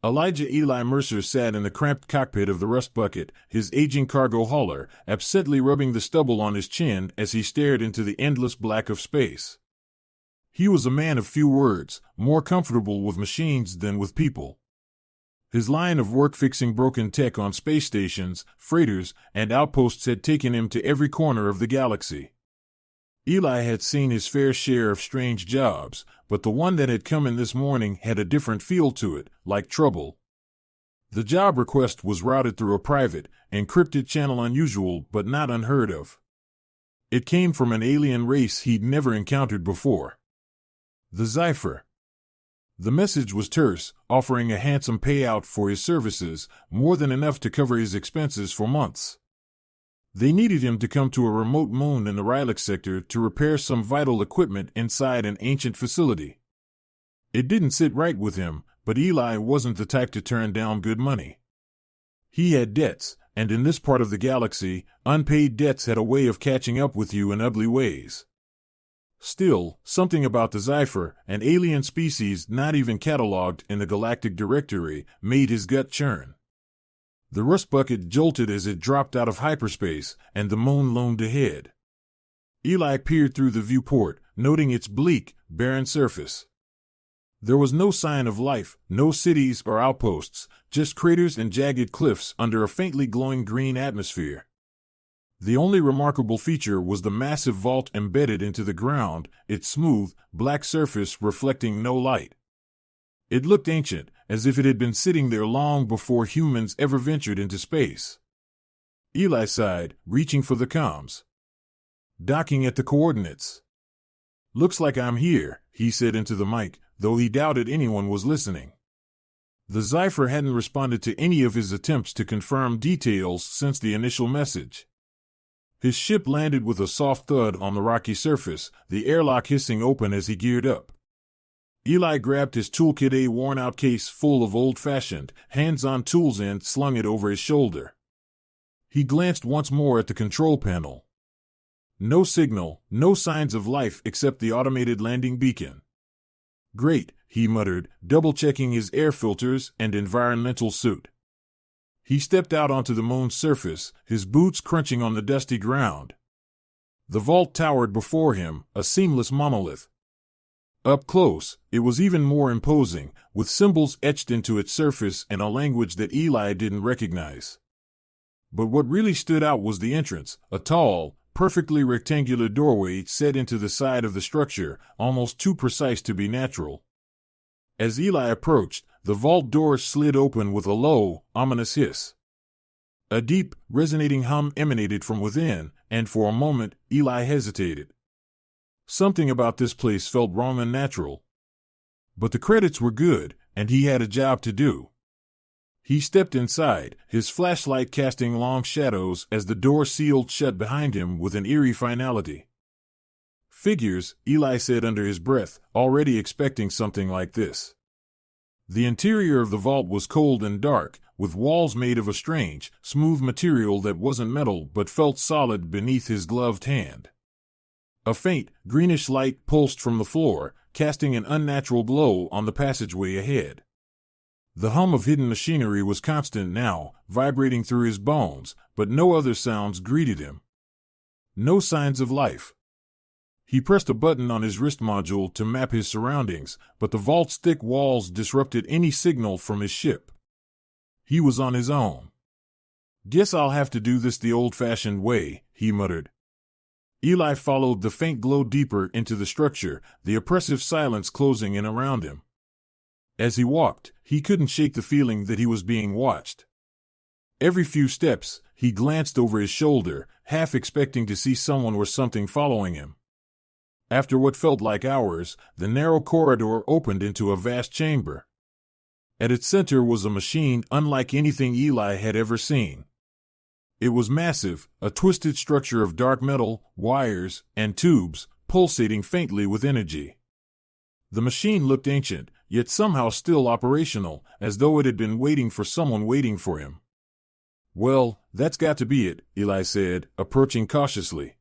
Elijah Eli Mercer sat in the cramped cockpit of the Rust Bucket, his aging cargo hauler, absently rubbing the stubble on his chin as he stared into the endless black of space. He was a man of few words, more comfortable with machines than with people. His line of work fixing broken tech on space stations, freighters, and outposts had taken him to every corner of the galaxy. Eli had seen his fair share of strange jobs, but the one that had come in this morning had a different feel to it, like trouble. The job request was routed through a private, encrypted channel, unusual but not unheard of. It came from an alien race he'd never encountered before. The Cipher. The message was terse, offering a handsome payout for his services, more than enough to cover his expenses for months. They needed him to come to a remote moon in the Rylix sector to repair some vital equipment inside an ancient facility. It didn't sit right with him, but Eli wasn't the type to turn down good money. He had debts, and in this part of the galaxy, unpaid debts had a way of catching up with you in ugly ways. Still, something about the Cipher, an alien species not even catalogued in the galactic directory, made his gut churn. The Rust Bucket jolted as it dropped out of hyperspace, and the moon loomed ahead. Eli peered through the viewport, noting its bleak, barren surface. There was no sign of life, no cities or outposts, just craters and jagged cliffs under a faintly glowing green atmosphere. The only remarkable feature was the massive vault embedded into the ground, its smooth, black surface reflecting no light. It looked ancient, as if it had been sitting there long before humans ever ventured into space. Eli sighed, reaching for the comms. Docking at the coordinates. "Looks like I'm here," he said into the mic, though he doubted anyone was listening. The Cipher hadn't responded to any of his attempts to confirm details since the initial message. His ship landed with a soft thud on the rocky surface, the airlock hissing open as he geared up. Eli grabbed his toolkit, a worn-out case full of old-fashioned, hands-on tools, and slung it over his shoulder. He glanced once more at the control panel. No signal, no signs of life except the automated landing beacon. "Great," he muttered, double-checking his air filters and environmental suit. He stepped out onto the moon's surface, his boots crunching on the dusty ground. The vault towered before him, a seamless monolith. Up close, it was even more imposing, with symbols etched into its surface and a language that Eli didn't recognize. But what really stood out was the entrance, a tall, perfectly rectangular doorway set into the side of the structure, almost too precise to be natural. As Eli approached, the vault door slid open with a low, ominous hiss. A deep, resonating hum emanated from within, and for a moment, Eli hesitated. Something about this place felt wrong and unnatural. But the credits were good, and he had a job to do. He stepped inside, his flashlight casting long shadows as the door sealed shut behind him with an eerie finality. "Figures," Eli said under his breath, already expecting something like this. The interior of the vault was cold and dark, with walls made of a strange, smooth material that wasn't metal but felt solid beneath his gloved hand. A faint, greenish light pulsed from the floor, casting an unnatural glow on the passageway ahead. The hum of hidden machinery was constant now, vibrating through his bones, but no other sounds greeted him. No signs of life. He pressed a button on his wrist module to map his surroundings, but the vault's thick walls disrupted any signal from his ship. He was on his own. "Guess I'll have to do this the old-fashioned way," he muttered. Eli followed the faint glow deeper into the structure, the oppressive silence closing in around him. As he walked, he couldn't shake the feeling that he was being watched. Every few steps, he glanced over his shoulder, half expecting to see someone or something following him. After what felt like hours, the narrow corridor opened into a vast chamber. At its center was a machine unlike anything Eli had ever seen. It was massive, a twisted structure of dark metal, wires, and tubes, pulsating faintly with energy. The machine looked ancient, yet somehow still operational, as though it had been waiting for someone waiting for him. "Well, that's got to be it," Eli said, approaching cautiously.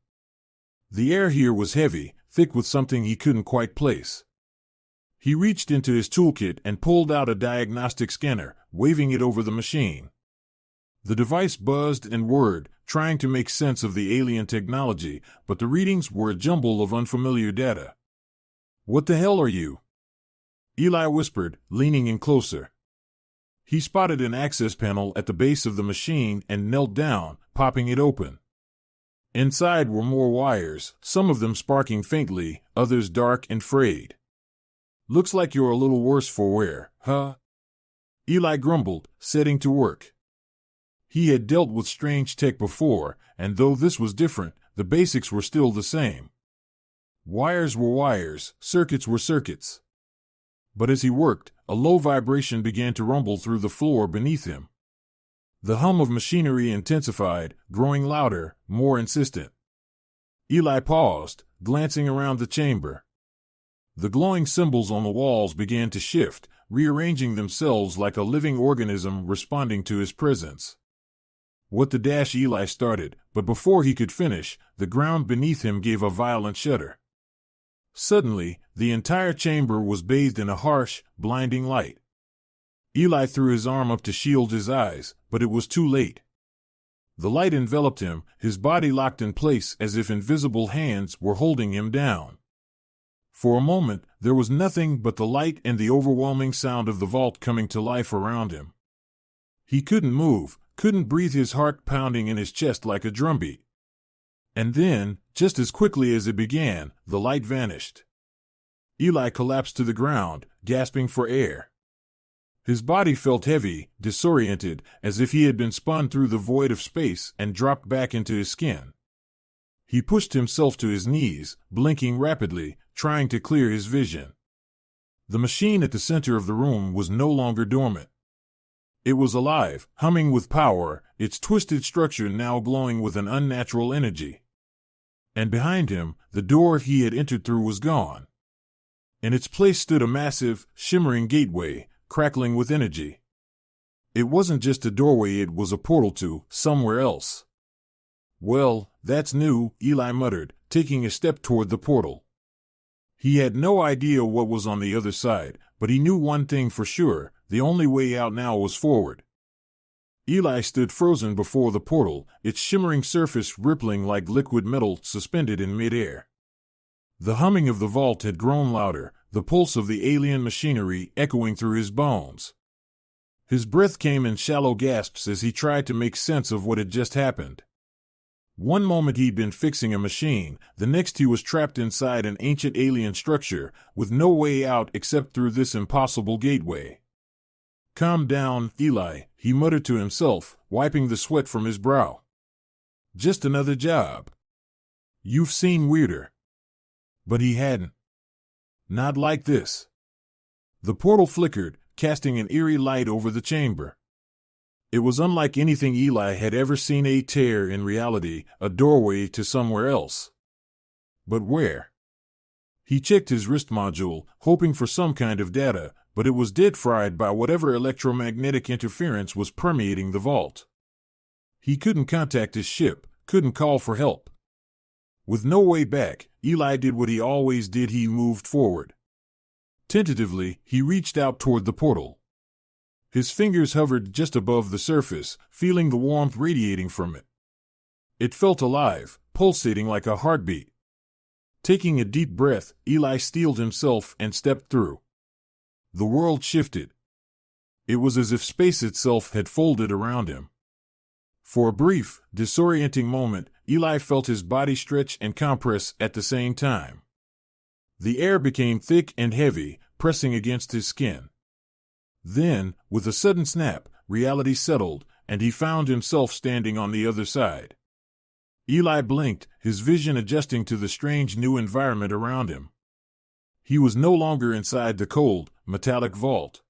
The air here was heavy, thick with something he couldn't quite place. He reached into his toolkit and pulled out a diagnostic scanner, waving it over the machine. The device buzzed and whirred, trying to make sense of the alien technology, but the readings were a jumble of unfamiliar data. "What the hell are you?" Eli whispered, leaning in closer. He spotted an access panel at the base of the machine and knelt down, popping it open. Inside were more wires, some of them sparking faintly, others dark and frayed. "Looks like you're a little worse for wear, huh?" Eli grumbled, setting to work. He had dealt with strange tech before, and though this was different, the basics were still the same. Wires were wires, circuits were circuits. But as he worked, a low vibration began to rumble through the floor beneath him. The hum of machinery intensified, growing louder, more insistent. Eli paused, glancing around the chamber. The glowing symbols on the walls began to shift, rearranging themselves like a living organism responding to his presence. "What the dash?" Eli started, but before he could finish, the ground beneath him gave a violent shudder. Suddenly, the entire chamber was bathed in a harsh, blinding light. Eli threw his arm up to shield his eyes, but it was too late. The light enveloped him, his body locked in place as if invisible hands were holding him down. For a moment, there was nothing but the light and the overwhelming sound of the vault coming to life around him. He couldn't move, couldn't breathe, his heart pounding in his chest like a drumbeat. And then, just as quickly as it began, the light vanished. Eli collapsed to the ground, gasping for air. His body felt heavy, disoriented, as if he had been spun through the void of space and dropped back into his skin. He pushed himself to his knees, blinking rapidly, trying to clear his vision. The machine at the center of the room was no longer dormant. It was alive, humming with power, its twisted structure now glowing with an unnatural energy. And behind him, the door he had entered through was gone. In its place stood a massive, shimmering gateway, crackling with energy. It wasn't just a doorway, it was a portal to somewhere else. "Well, that's new," Eli muttered, taking a step toward the portal. He had no idea what was on the other side, but he knew one thing for sure: the only way out now was forward. Eli stood frozen before the portal, its shimmering surface rippling like liquid metal suspended in midair. The humming of the vault had grown louder, the pulse of the alien machinery echoing through his bones. His breath came in shallow gasps as he tried to make sense of what had just happened. One moment he'd been fixing a machine, the next he was trapped inside an ancient alien structure, with no way out except through this impossible gateway. "Calm down, Eli," he muttered to himself, wiping the sweat from his brow. "Just another job. You've seen weirder." But he hadn't. Not like this. The portal flickered, casting an eerie light over the chamber. It was unlike anything Eli had ever seen, a tear in reality, a doorway to somewhere else. But where? He checked his wrist module, hoping for some kind of data, but it was dead fried by whatever electromagnetic interference was permeating the vault. He couldn't contact his ship, couldn't call for help. With no way back, Eli did what he always did: he moved forward. Tentatively, he reached out toward the portal. His fingers hovered just above the surface, feeling the warmth radiating from it. It felt alive, pulsating like a heartbeat. Taking a deep breath, Eli steeled himself and stepped through. The world shifted. It was as if space itself had folded around him. For a brief, disorienting moment, Eli felt his body stretch and compress at the same time. The air became thick and heavy, pressing against his skin. Then, with a sudden snap, reality settled, and he found himself standing on the other side. Eli blinked, his vision adjusting to the strange new environment around him. He was no longer inside the cold, metallic vault.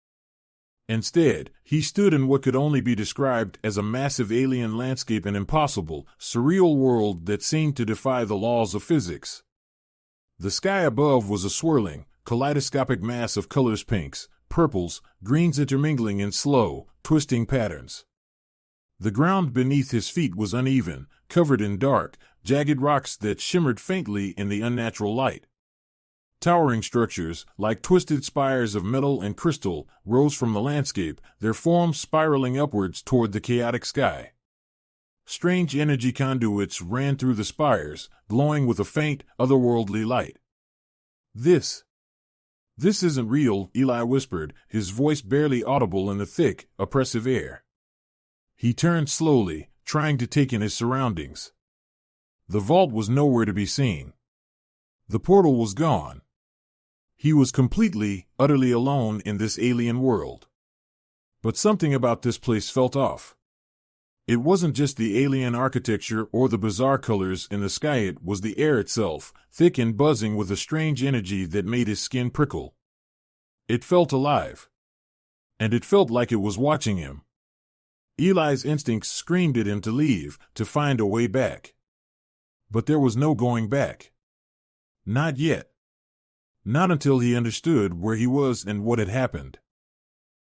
Instead, he stood in what could only be described as a massive alien landscape, an impossible, surreal world that seemed to defy the laws of physics. The sky above was a swirling, kaleidoscopic mass of colors: pinks, purples, greens intermingling in slow, twisting patterns. The ground beneath his feet was uneven, covered in dark, jagged rocks that shimmered faintly in the unnatural light. Towering structures, like twisted spires of metal and crystal, rose from the landscape, their forms spiraling upwards toward the chaotic sky. Strange energy conduits ran through the spires, glowing with a faint, otherworldly light. This isn't real, Eli whispered, his voice barely audible in the thick, oppressive air. He turned slowly, trying to take in his surroundings. The vault was nowhere to be seen. The portal was gone. He was completely, utterly alone in this alien world. But something about this place felt off. It wasn't just the alien architecture or the bizarre colors in the sky, it was the air itself, thick and buzzing with a strange energy that made his skin prickle. It felt alive. And it felt like it was watching him. Eli's instincts screamed at him to leave, to find a way back. But there was no going back. Not yet. Not until he understood where he was and what had happened.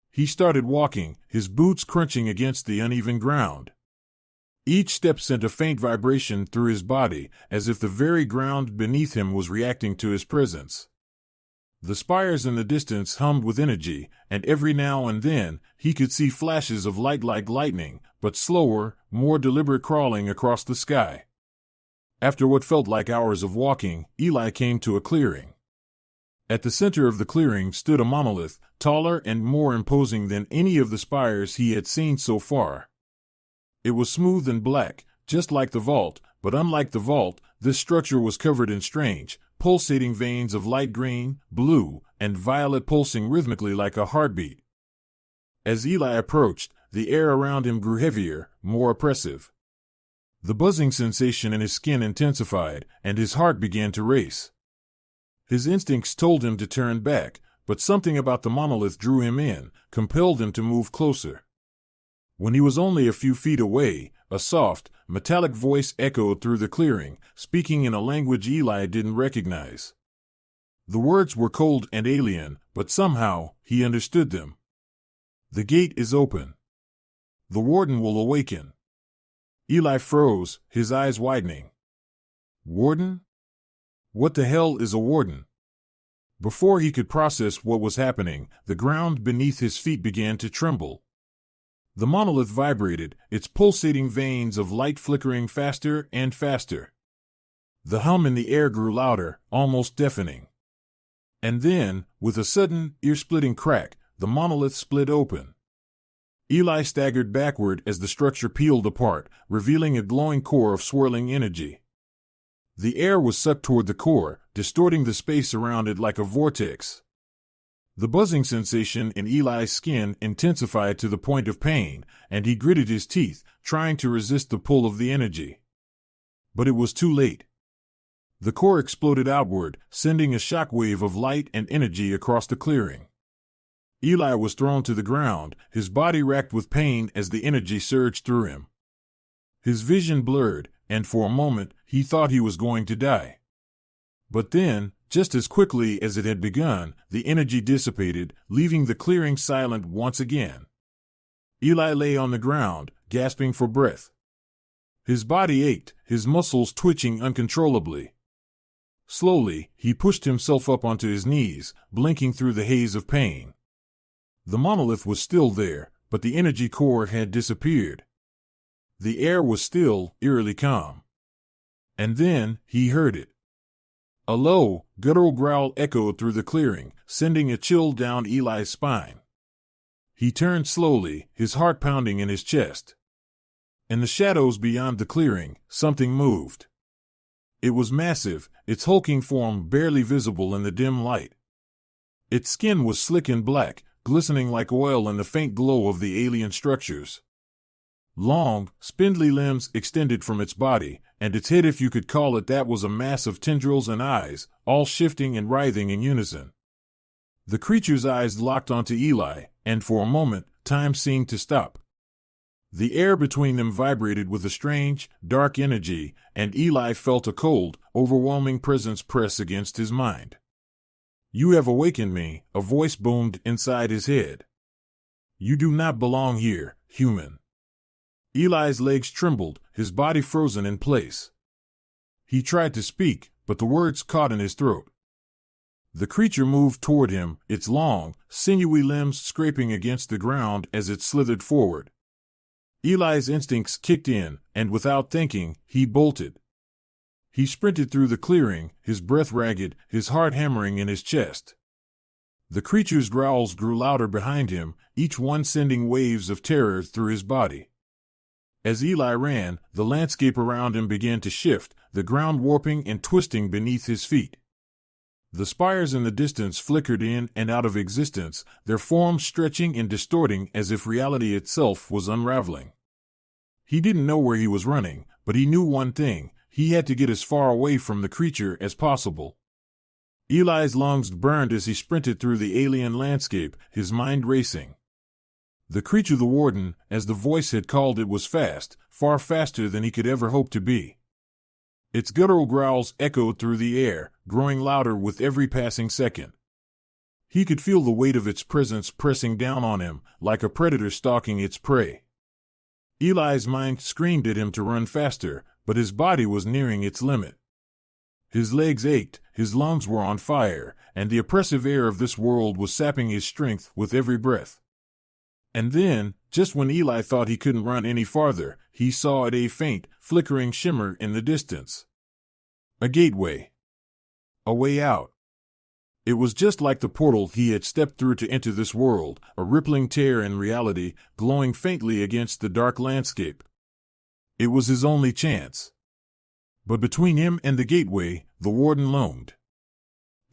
He started walking, his boots crunching against the uneven ground. Each step sent a faint vibration through his body, as if the very ground beneath him was reacting to his presence. The spires in the distance hummed with energy, and every now and then he could see flashes of light like lightning, but slower, more deliberate crawling across the sky. After what felt like hours of walking, Eli came to a clearing. At the center of the clearing stood a monolith, taller and more imposing than any of the spires he had seen so far. It was smooth and black, just like the vault, but unlike the vault, this structure was covered in strange, pulsating veins of light green, blue, and violet pulsing rhythmically like a heartbeat. As Eli approached, the air around him grew heavier, more oppressive. The buzzing sensation in his skin intensified, and his heart began to race. His instincts told him to turn back, but something about the monolith drew him in, compelled him to move closer. When he was only a few feet away, a soft, metallic voice echoed through the clearing, speaking in a language Eli didn't recognize. The words were cold and alien, but somehow he understood them. "The gate is open. The warden will awaken." Eli froze, his eyes widening. Warden? What the hell is a warden? Before he could process what was happening, the ground beneath his feet began to tremble. The monolith vibrated, its pulsating veins of light flickering faster and faster. The hum in the air grew louder, almost deafening. And then, with a sudden, ear-splitting crack, the monolith split open. Eli staggered backward as the structure peeled apart, revealing a glowing core of swirling energy. The air was sucked toward the core, distorting the space around it like a vortex. The buzzing sensation in Eli's skin intensified to the point of pain, and he gritted his teeth, trying to resist the pull of the energy. But it was too late. The core exploded outward, sending a shockwave of light and energy across the clearing. Eli was thrown to the ground, his body racked with pain as the energy surged through him. His vision blurred, and for a moment he thought he was going to die. But then, just as quickly as it had begun, the energy dissipated, leaving the clearing silent once again. Eli lay on the ground, gasping for breath. His body ached, his muscles twitching uncontrollably. Slowly, he pushed himself up onto his knees, blinking through the haze of pain. The monolith was still there, but the energy core had disappeared. The air was still, eerily calm. And then, he heard it. A low, guttural growl echoed through the clearing, sending a chill down Eli's spine. He turned slowly, his heart pounding in his chest. In the shadows beyond the clearing, something moved. It was massive, its hulking form barely visible in the dim light. Its skin was slick and black, glistening like oil in the faint glow of the alien structures. Long, spindly limbs extended from its body, and its head, if you could call it that, was a mass of tendrils and eyes, all shifting and writhing in unison. The creature's eyes locked onto Eli, and for a moment, time seemed to stop. The air between them vibrated with a strange, dark energy, and Eli felt a cold, overwhelming presence press against his mind. "You have awakened me," a voice boomed inside his head. "You do not belong here, human." Eli's legs trembled, his body frozen in place. He tried to speak, but the words caught in his throat. The creature moved toward him, its long, sinewy limbs scraping against the ground as it slithered forward. Eli's instincts kicked in, and without thinking, he bolted. He sprinted through the clearing, his breath ragged, his heart hammering in his chest. The creature's growls grew louder behind him, each one sending waves of terror through his body. As Eli ran, the landscape around him began to shift, the ground warping and twisting beneath his feet. The spires in the distance flickered in and out of existence, their forms stretching and distorting as if reality itself was unraveling. He didn't know where he was running, but he knew one thing: he had to get as far away from the creature as possible. Eli's lungs burned as he sprinted through the alien landscape, his mind racing. The creature, the warden, as the voice had called it, was fast, far faster than he could ever hope to be. Its guttural growls echoed through the air, growing louder with every passing second. He could feel the weight of its presence pressing down on him, like a predator stalking its prey. Eli's mind screamed at him to run faster, but his body was nearing its limit. His legs ached, his lungs were on fire, and the oppressive air of this world was sapping his strength with every breath. And then, just when Eli thought he couldn't run any farther, he saw a faint, flickering shimmer in the distance. A gateway. A way out. It was just like the portal he had stepped through to enter this world, a rippling tear in reality, glowing faintly against the dark landscape. It was his only chance. But between him and the gateway, the warden loomed.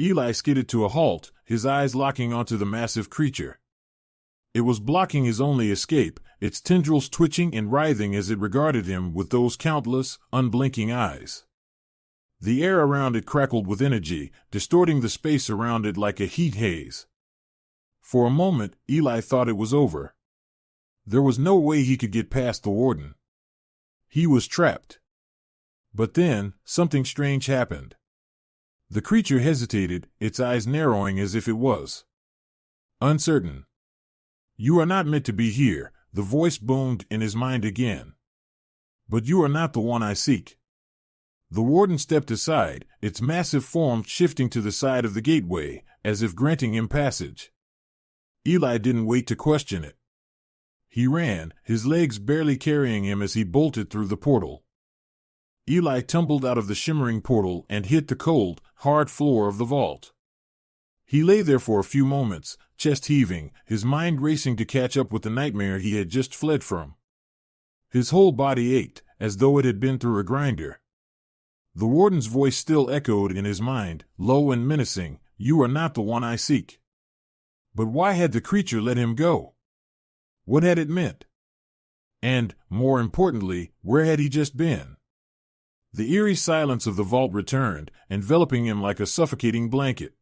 Eli skidded to a halt, his eyes locking onto the massive creature. It was blocking his only escape, its tendrils twitching and writhing as it regarded him with those countless, unblinking eyes. The air around it crackled with energy, distorting the space around it like a heat haze. For a moment, Eli thought it was over. There was no way he could get past the warden. He was trapped. But then, something strange happened. The creature hesitated, its eyes narrowing as if it was uncertain. "You are not meant to be here," the voice boomed in his mind again. "But you are not the one I seek." The warden stepped aside, its massive form shifting to the side of the gateway, as if granting him passage. Eli didn't wait to question it. He ran, his legs barely carrying him as he bolted through the portal. Eli tumbled out of the shimmering portal and hit the cold, hard floor of the vault. He lay there for a few moments, chest heaving, his mind racing to catch up with the nightmare he had just fled from. His whole body ached, as though it had been through a grinder. The warden's voice still echoed in his mind, low and menacing, "You are not the one I seek." But why had the creature let him go? What had it meant? And, more importantly, where had he just been? The eerie silence of the vault returned, enveloping him like a suffocating blanket.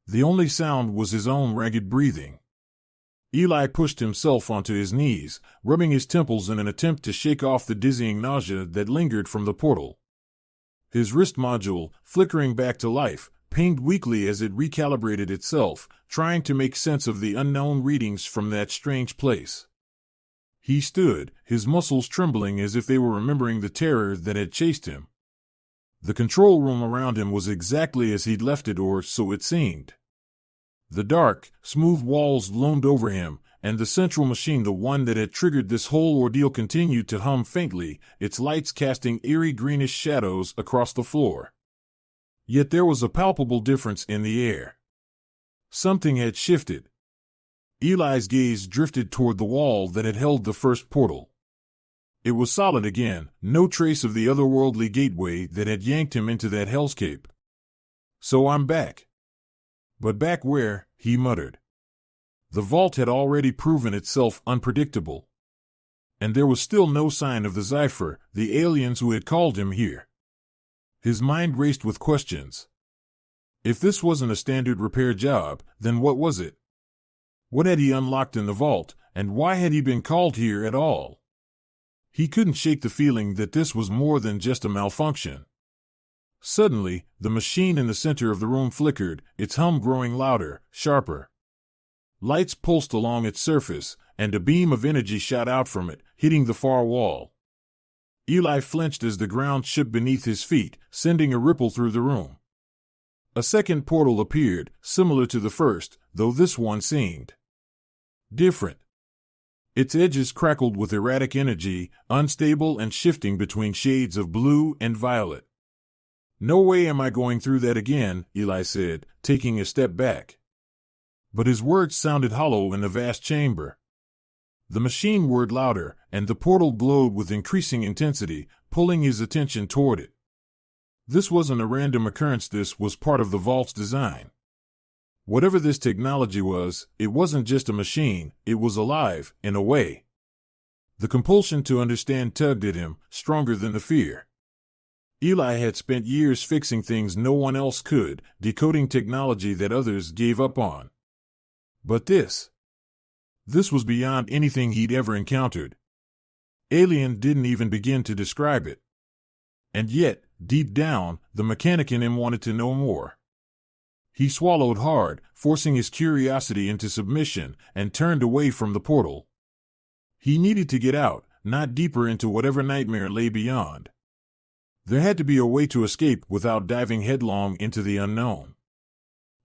The only sound was his own ragged breathing. Eli pushed himself onto his knees, rubbing his temples in an attempt to shake off the dizzying nausea that lingered from the portal. His wrist module, flickering back to life, pinged weakly as it recalibrated itself, trying to make sense of the unknown readings from that strange place. He stood, his muscles trembling as if they were remembering the terror that had chased him. The control room around him was exactly as he'd left it, or so it seemed. The dark, smooth walls loomed over him, and the central machine, the one that had triggered this whole ordeal, continued to hum faintly, its lights casting eerie greenish shadows across the floor. Yet there was a palpable difference in the air. Something had shifted. Eli's gaze drifted toward the wall that had held the first portal. It was solid again, no trace of the otherworldly gateway that had yanked him into that hellscape. "So I'm back." "But back where?" he muttered. The vault had already proven itself unpredictable. And there was still no sign of the Zephyr, the aliens who had called him here. His mind raced with questions. If this wasn't a standard repair job, then what was it? What had he unlocked in the vault, and why had he been called here at all? He couldn't shake the feeling that this was more than just a malfunction. Suddenly, the machine in the center of the room flickered, its hum growing louder, sharper. Lights pulsed along its surface, and a beam of energy shot out from it, hitting the far wall. Eli flinched as the ground shook beneath his feet, sending a ripple through the room. A second portal appeared, similar to the first, though this one seemed different. Its edges crackled with erratic energy, unstable and shifting between shades of blue and violet. "No way am I going through that again," Eli said, taking a step back. But his words sounded hollow in the vast chamber. The machine whirred louder, and the portal glowed with increasing intensity, pulling his attention toward it. This wasn't a random occurrence, this was part of the vault's design. Whatever this technology was, it wasn't just a machine, it was alive, in a way. The compulsion to understand tugged at him, stronger than the fear. Eli had spent years fixing things no one else could, decoding technology that others gave up on. But this was beyond anything he'd ever encountered. Alien didn't even begin to describe it. And yet, deep down, the mechanic in him wanted to know more. He swallowed hard, forcing his curiosity into submission, and turned away from the portal. He needed to get out, not deeper into whatever nightmare lay beyond. There had to be a way to escape without diving headlong into the unknown.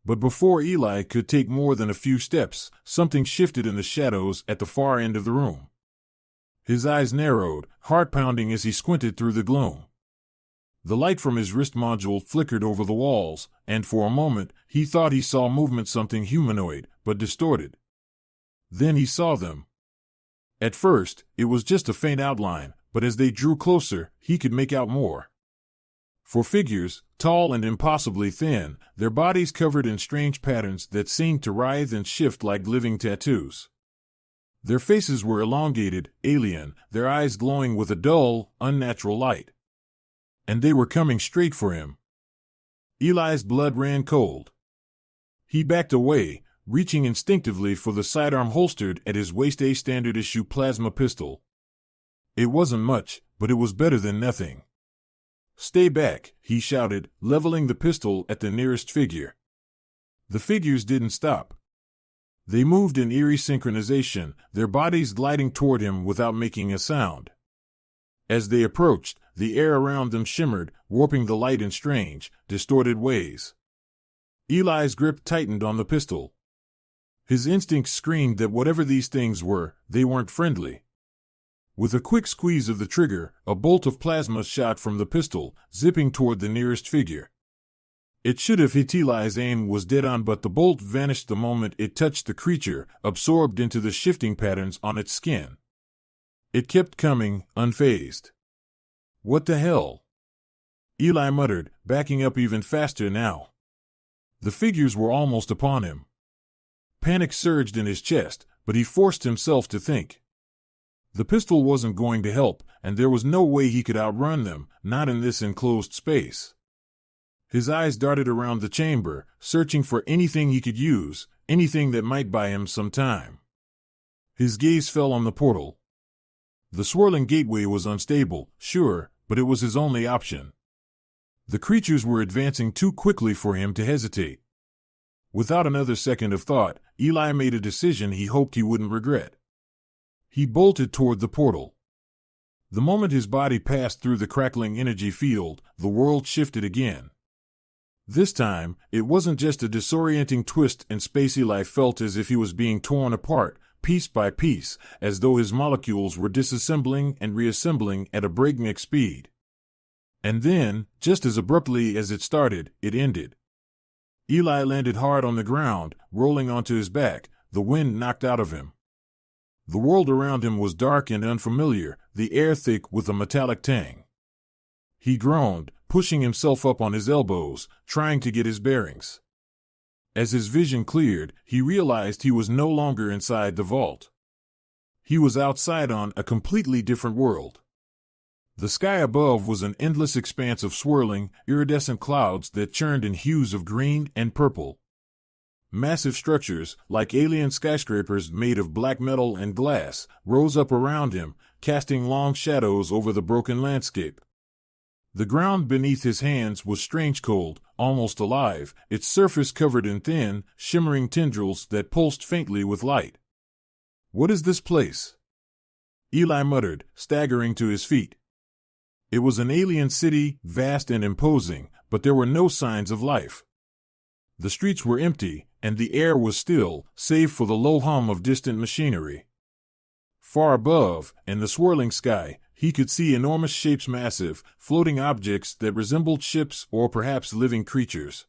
But before Eli could take more than a few steps, something shifted in the shadows at the far end of the room. His eyes narrowed, heart pounding as he squinted through the gloom. The light from his wrist module flickered over the walls, and for a moment he thought he saw movement, something humanoid, but distorted. Then he saw them. At first, it was just a faint outline, but as they drew closer, he could make out more. For figures, tall and impossibly thin, their bodies covered in strange patterns that seemed to writhe and shift like living tattoos. Their faces were elongated, alien, their eyes glowing with a dull, unnatural light. And they were coming straight for him. Eli's blood ran cold. He backed away, reaching instinctively for the sidearm holstered at his waist, a standard-issue plasma pistol. It wasn't much, but it was better than nothing. "Stay back," he shouted, leveling the pistol at the nearest figure. The figures didn't stop. They moved in eerie synchronization, their bodies gliding toward him without making a sound. As they approached, the air around them shimmered, warping the light in strange, distorted ways. Eli's grip tightened on the pistol. His instincts screamed that whatever these things were, they weren't friendly. With a quick squeeze of the trigger, a bolt of plasma shot from the pistol, zipping toward the nearest figure. It should have hit. Eli's aim was dead on, but the bolt vanished the moment it touched the creature, absorbed into the shifting patterns on its skin. It kept coming, unfazed. "What the hell?" Eli muttered, backing up even faster now. The figures were almost upon him. Panic surged in his chest, but he forced himself to think. The pistol wasn't going to help, and there was no way he could outrun them, not in this enclosed space. His eyes darted around the chamber, searching for anything he could use, anything that might buy him some time. His gaze fell on the portal. The swirling gateway was unstable, sure, but it was his only option. The creatures were advancing too quickly for him to hesitate. Without another second of thought, Eli made a decision he hoped he wouldn't regret. He bolted toward the portal. The moment his body passed through the crackling energy field, the world shifted again. This time, it wasn't just a disorienting twist in space. Eli felt as if he was being torn apart, piece by piece, as though his molecules were disassembling and reassembling at a breakneck speed. And then, just as abruptly as it started, it ended. Eli landed hard on the ground, rolling onto his back, the wind knocked out of him. The world around him was dark and unfamiliar, the air thick with a metallic tang. He groaned, pushing himself up on his elbows, trying to get his bearings. As his vision cleared, he realized he was no longer inside the vault. He was outside on a completely different world. The sky above was an endless expanse of swirling, iridescent clouds that churned in hues of green and purple. Massive structures, like alien skyscrapers made of black metal and glass, rose up around him, casting long shadows over the broken landscape. The ground beneath his hands was strange cold, almost alive, its surface covered in thin, shimmering tendrils that pulsed faintly with light. "What is this place?" Eli muttered, staggering to his feet. It was an alien city, vast and imposing, but there were no signs of life. The streets were empty, and the air was still, save for the low hum of distant machinery. Far above, in the swirling sky, he could see enormous shapes, massive, floating objects that resembled ships or perhaps living creatures.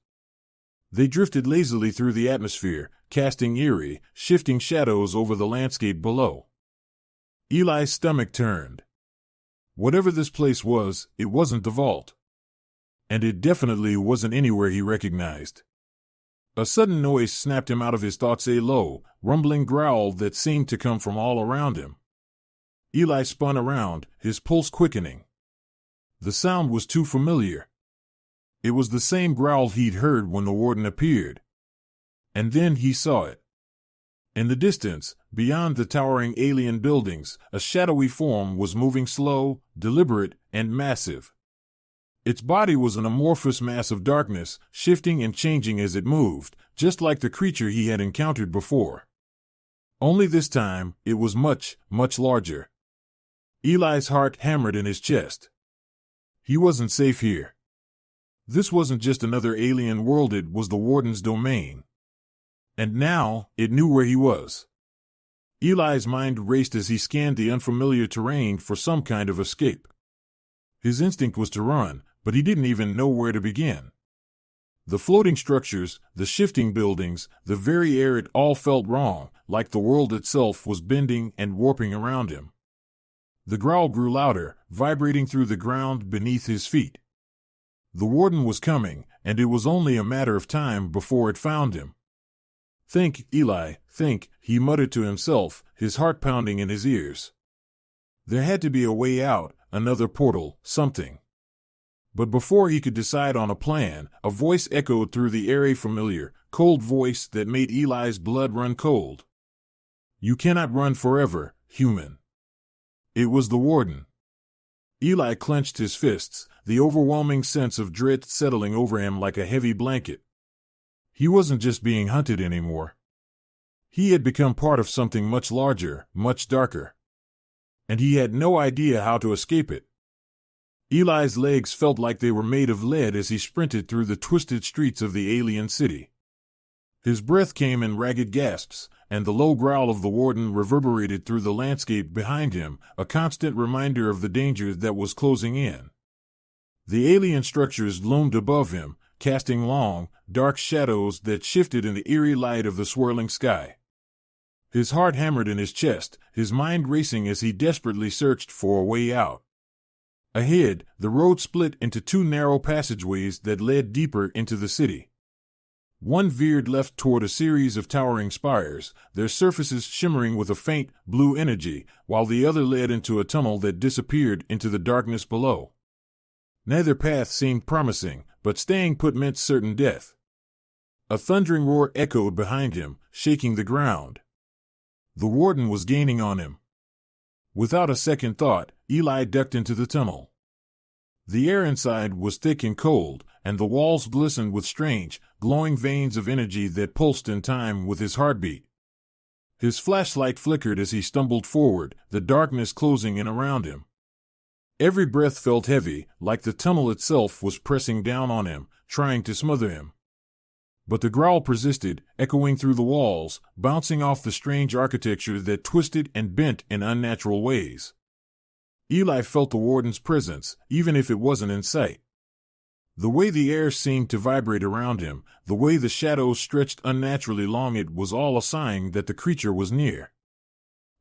They drifted lazily through the atmosphere, casting eerie, shifting shadows over the landscape below. Eli's stomach turned. Whatever this place was, it wasn't the vault. And it definitely wasn't anywhere he recognized. A sudden noise snapped him out of his thoughts, a low, rumbling growl that seemed to come from all around him. Eli spun around, his pulse quickening. The sound was too familiar. It was the same growl he'd heard when the warden appeared. And then he saw it. In the distance, beyond the towering alien buildings, a shadowy form was moving, slow, deliberate, and massive. Its body was an amorphous mass of darkness, shifting and changing as it moved, just like the creature he had encountered before. Only this time, it was much, much larger. Eli's heart hammered in his chest. He wasn't safe here. This wasn't just another alien world, it was the warden's domain. And now, it knew where he was. Eli's mind raced as he scanned the unfamiliar terrain for some kind of escape. His instinct was to run, but he didn't even know where to begin. The floating structures, the shifting buildings, the very air, it all felt wrong, like the world itself was bending and warping around him. The growl grew louder, vibrating through the ground beneath his feet. The warden was coming, and it was only a matter of time before it found him. "Think, Eli, think," he muttered to himself, his heart pounding in his ears. There had to be a way out, another portal, something. But before he could decide on a plan, a voice echoed through the air, a familiar, cold voice that made Eli's blood run cold. "You cannot run forever, human." It was the warden. Eli clenched his fists, the overwhelming sense of dread settling over him like a heavy blanket. He wasn't just being hunted anymore. He had become part of something much larger, much darker. And he had no idea how to escape it. Eli's legs felt like they were made of lead as he sprinted through the twisted streets of the alien city. His breath came in ragged gasps, and the low growl of the warden reverberated through the landscape behind him, a constant reminder of the danger that was closing in. The alien structures loomed above him, casting long, dark shadows that shifted in the eerie light of the swirling sky. His heart hammered in his chest, his mind racing as he desperately searched for a way out. Ahead, the road split into two narrow passageways that led deeper into the city. One veered left toward a series of towering spires, their surfaces shimmering with a faint, blue energy, while the other led into a tunnel that disappeared into the darkness below. Neither path seemed promising, but staying put meant certain death. A thundering roar echoed behind him, shaking the ground. The warden was gaining on him. Without a second thought, Eli ducked into the tunnel. The air inside was thick and cold, and the walls glistened with strange, glowing veins of energy that pulsed in time with his heartbeat. His flashlight flickered as he stumbled forward, the darkness closing in around him. Every breath felt heavy, like the tunnel itself was pressing down on him, trying to smother him. But the growl persisted, echoing through the walls, bouncing off the strange architecture that twisted and bent in unnatural ways. Eli felt the warden's presence, even if it wasn't in sight. The way the air seemed to vibrate around him, the way the shadows stretched unnaturally long, it was all a sign that the creature was near.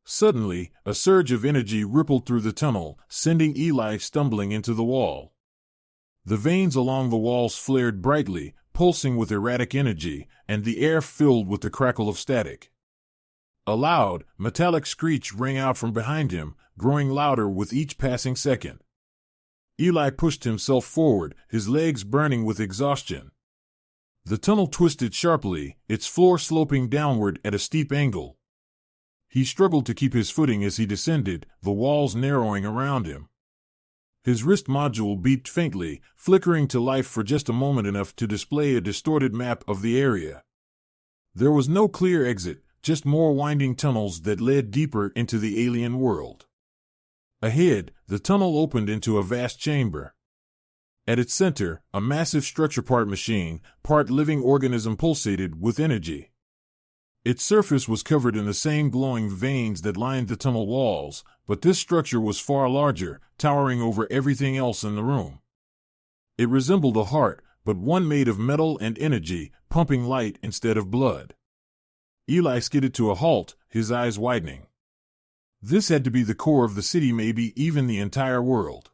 Suddenly, a surge of energy rippled through the tunnel, sending Eli stumbling into the wall. The veins along the walls flared brightly, pulsing with erratic energy, and the air filled with the crackle of static. A loud, metallic screech rang out from behind him, growing louder with each passing second. Eli pushed himself forward, his legs burning with exhaustion. The tunnel twisted sharply, its floor sloping downward at a steep angle. He struggled to keep his footing as he descended, the walls narrowing around him. His wrist module beeped faintly, flickering to life for just a moment, enough to display a distorted map of the area. There was no clear exit, just more winding tunnels that led deeper into the alien world. Ahead, the tunnel opened into a vast chamber. At its center, a massive structure part machine, part living organism pulsated with energy. Its surface was covered in the same glowing veins that lined the tunnel walls, but this structure was far larger, towering over everything else in the room. It resembled a heart, but one made of metal and energy, pumping light instead of blood. Eli skidded to a halt, his eyes widening. This had to be the core of the city, maybe even the entire world.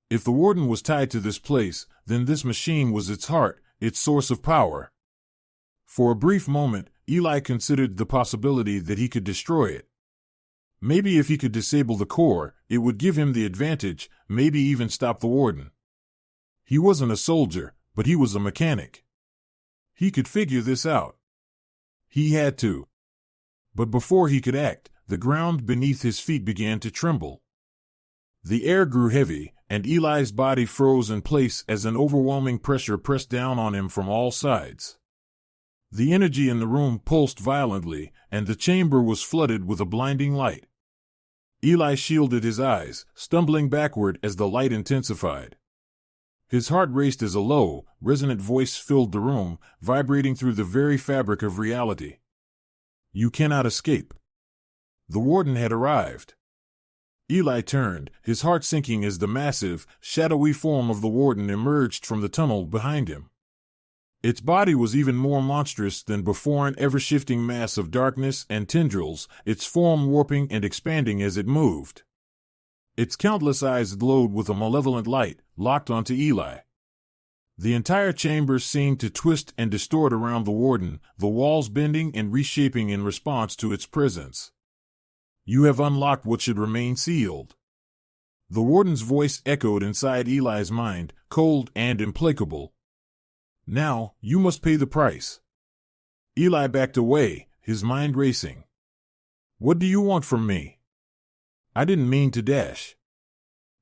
If the warden was tied to this place, then this machine was its heart, its source of power. For a brief moment, Eli considered the possibility that he could destroy it. Maybe if he could disable the core, it would give him the advantage, maybe even stop the warden. He wasn't a soldier, but he was a mechanic. He could figure this out. He had to. But before he could act, the ground beneath his feet began to tremble. The air grew heavy, and Eli's body froze in place as an overwhelming pressure pressed down on him from all sides. The energy in the room pulsed violently, and the chamber was flooded with a blinding light. Eli shielded his eyes, stumbling backward as the light intensified. His heart raced as a low, resonant voice filled the room, vibrating through the very fabric of reality. "You cannot escape." The warden had arrived. Eli turned, his heart sinking as the massive, shadowy form of the warden emerged from the tunnel behind him. Its body was even more monstrous than before, an ever-shifting mass of darkness and tendrils, its form warping and expanding as it moved. Its countless eyes glowed with a malevolent light, locked onto Eli. The entire chamber seemed to twist and distort around the warden, the walls bending and reshaping in response to its presence. "You have unlocked what should remain sealed." The warden's voice echoed inside Eli's mind, cold and implacable. "Now, you must pay the price." Eli backed away, his mind racing. "What do you want from me?" "I didn't mean to dash."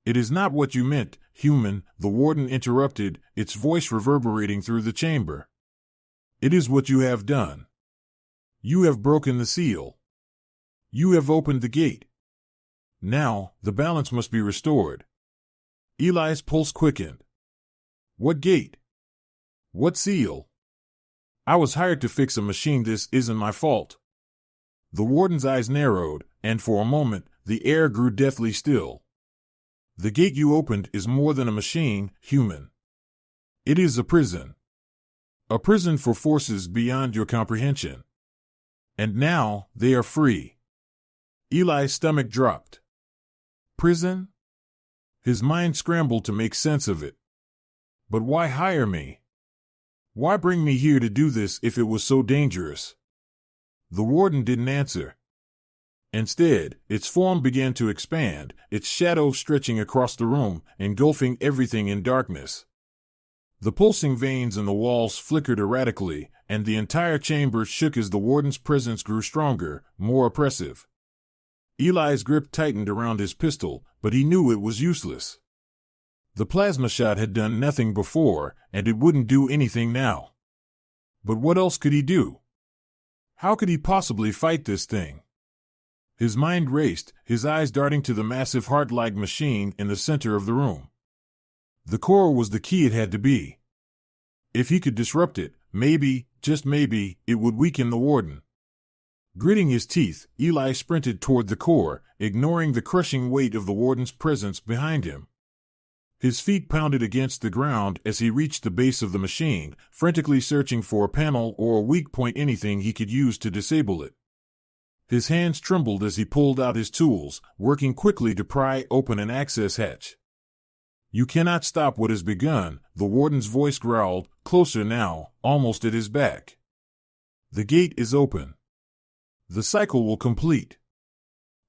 "It is not what you meant, human," the warden interrupted, its voice reverberating through the chamber. "It is what you have done. You have broken the seal. You have opened the gate. Now, the balance must be restored." Eli's pulse quickened. "What gate? What seal? I was hired to fix a machine. This isn't my fault." The warden's eyes narrowed, and for a moment, the air grew deathly still. "The gate you opened is more than a machine, human. It is a prison. A prison for forces beyond your comprehension. And now, they are free." Eli's stomach dropped. Prison? His mind scrambled to make sense of it. But why hire me? Why bring me here to do this if it was so dangerous? The warden didn't answer. Instead, its form began to expand, its shadow stretching across the room, engulfing everything in darkness. The pulsing veins in the walls flickered erratically, and the entire chamber shook as the warden's presence grew stronger, more oppressive. Eli's grip tightened around his pistol, but he knew it was useless. The plasma shot had done nothing before, and it wouldn't do anything now. But what else could he do? How could he possibly fight this thing? His mind raced, his eyes darting to the massive heart-like machine in the center of the room. The core was the key it had to be. If he could disrupt it, maybe, just maybe, it would weaken the warden. Gritting his teeth, Eli sprinted toward the core, ignoring the crushing weight of the warden's presence behind him. His feet pounded against the ground as he reached the base of the machine, frantically searching for a panel or a weak point, anything he could use to disable it. His hands trembled as he pulled out his tools, working quickly to pry open an access hatch. "You cannot stop what has begun," the warden's voice growled, closer now, almost at his back. "The gate is open. The cycle will complete."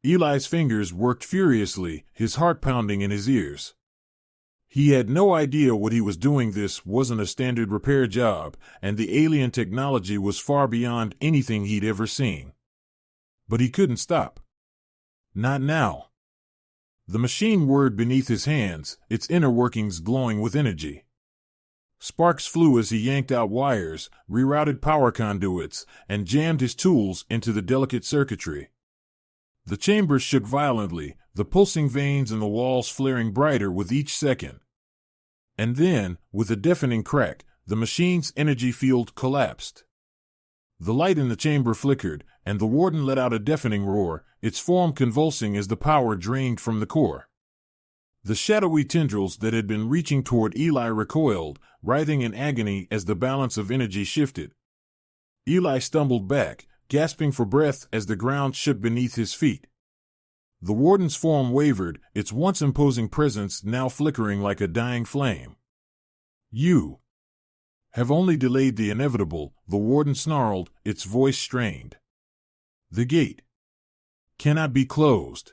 Eli's fingers worked furiously, his heart pounding in his ears. He had no idea what he was doing. This wasn't a standard repair job, and the alien technology was far beyond anything he'd ever seen. But he couldn't stop. Not now. The machine whirred beneath his hands, its inner workings glowing with energy. Sparks flew as he yanked out wires, rerouted power conduits, and jammed his tools into the delicate circuitry. The chamber shook violently, the pulsing veins in the walls flaring brighter with each second. And then, with a deafening crack, the machine's energy field collapsed. The light in the chamber flickered, and the warden let out a deafening roar, its form convulsing as the power drained from the core. The shadowy tendrils that had been reaching toward Eli recoiled, writhing in agony as the balance of energy shifted. Eli stumbled back, gasping for breath as the ground shook beneath his feet. The warden's form wavered, its once imposing presence now flickering like a dying flame. "You have only delayed the inevitable," the warden snarled, its voice strained. "The gate cannot be closed.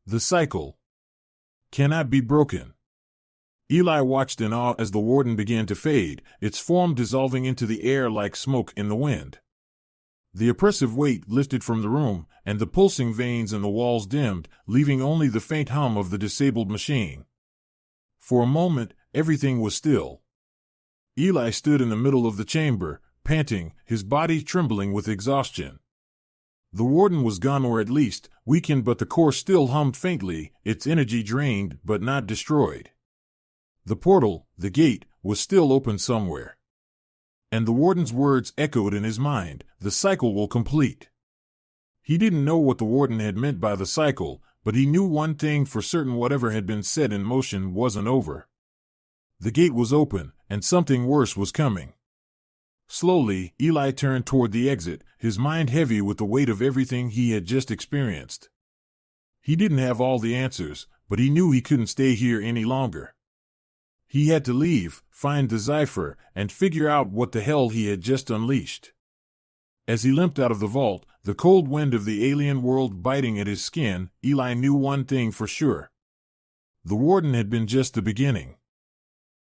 The cycle cannot be broken." Eli watched in awe as the warden began to fade, its form dissolving into the air like smoke in the wind. The oppressive weight lifted from the room, and the pulsing veins in the walls dimmed, leaving only the faint hum of the disabled machine. For a moment, everything was still. Eli stood in the middle of the chamber, panting, his body trembling with exhaustion. The warden was gone, or at least weakened, but the core still hummed faintly, its energy drained but not destroyed. The portal, the gate, was still open somewhere. And the warden's words echoed in his mind, "The cycle will complete." He didn't know what the warden had meant by the cycle, but he knew one thing for certain: whatever had been set in motion wasn't over. The gate was open, and something worse was coming. Slowly, Eli turned toward the exit, his mind heavy with the weight of everything he had just experienced. He didn't have all the answers, but he knew he couldn't stay here any longer. He had to leave, find the Zephyr, and figure out what the hell he had just unleashed. As he limped out of the vault, the cold wind of the alien world biting at his skin, Eli knew one thing for sure. The warden had been just the beginning.